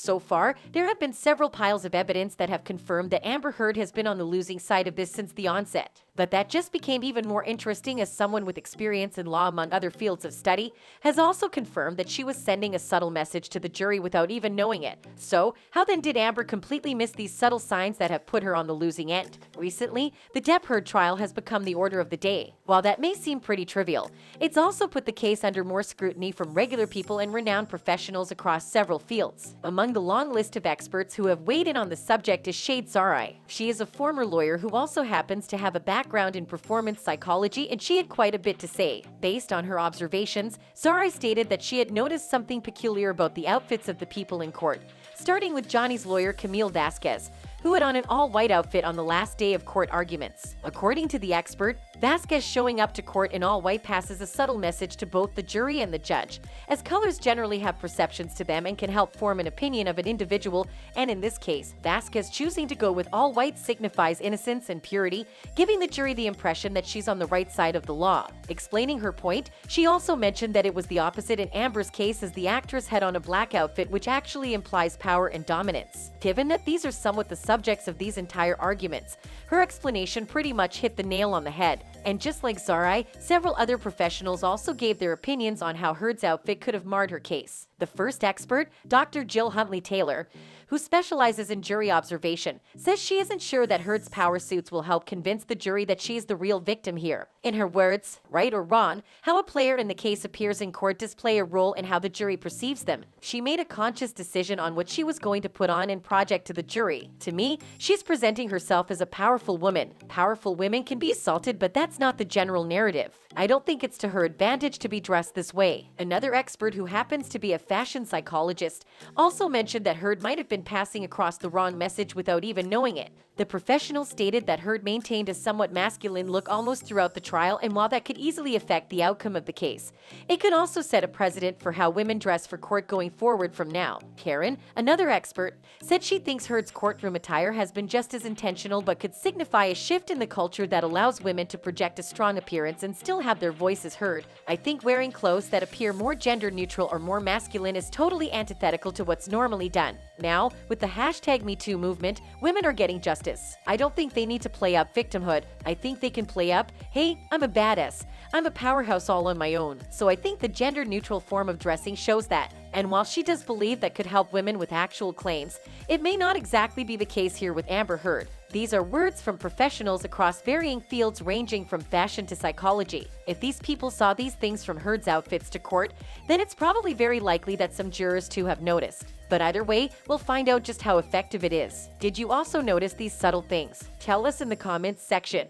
So far, there have been several piles of evidence that have confirmed that Amber Heard has been on the losing side of this since the onset. But that just became even more interesting as someone with experience in law among other fields of study has also confirmed that she was sending a subtle message to the jury without even knowing it. So, how then did Amber completely miss these subtle signs that have put her on the losing end? Recently, the Depp-Heard trial has become the order of the day. While that may seem pretty trivial, it's also put the case under more scrutiny from regular people and renowned professionals across several fields. Among the long list of experts who have weighed in on the subject is Shade Zarai. She is a former lawyer who also happens to have a background in performance psychology, and she had quite a bit to say. Based on her observations, Zarai stated that she had noticed something peculiar about the outfits of the people in court, starting with Johnny's lawyer Camille Vasquez, who had on an all-white outfit on the last day of court arguments. According to the expert, Vasquez showing up to court in all white passes a subtle message to both the jury and the judge, as colors generally have perceptions to them and can help form an opinion of an individual, and in this case, Vasquez choosing to go with all white signifies innocence and purity, giving the jury the impression that she's on the right side of the law. Explaining her point, she also mentioned that it was the opposite in Amber's case, as the actress had on a black outfit, which actually implies power and dominance. Given that these are somewhat the subjects of these entire arguments, her explanation pretty much hit the nail on the head. And just like Zarai, several other professionals also gave their opinions on how Heard's outfit could have marred her case. The first expert, Dr. Jill Huntley-Taylor, who specializes in jury observation, says she isn't sure that Heard's power suits will help convince the jury that she's the real victim here. In her words, right or wrong, how a player in the case appears in court does play a role in how the jury perceives them. She made a conscious decision on what she was going to put on and project to the jury. To me, she's presenting herself as a powerful woman. Powerful women can be assaulted, but that's not the general narrative. I don't think it's to her advantage to be dressed this way. Another expert, who happens to be a fashion psychologist, also mentioned that Heard might have been passing across the wrong message without even knowing it. The professional stated that Heard maintained a somewhat masculine look almost throughout the trial, and while that could easily affect the outcome of the case, it could also set a precedent for how women dress for court going forward from now. Karen, another expert, said she thinks Heard's courtroom attire has been just as intentional but could signify a shift in the culture that allows women to project a strong appearance and still have their voices heard. I think wearing clothes that appear more gender neutral or more masculine is totally antithetical to what's normally done. Now, with the hashtag #MeToo movement, women are getting justice. I don't think they need to play up victimhood. I think they can play up, hey, I'm a badass. I'm a powerhouse all on my own. So I think the gender-neutral form of dressing shows that. And while she does believe that could help women with actual claims, it may not exactly be the case here with Amber Heard. These are words from professionals across varying fields ranging from fashion to psychology. If these people saw these things from Heard's outfits to court, then it's probably very likely that some jurors too have noticed. But either way, we'll find out just how effective it is. Did you also notice these subtle things? Tell us in the comments section.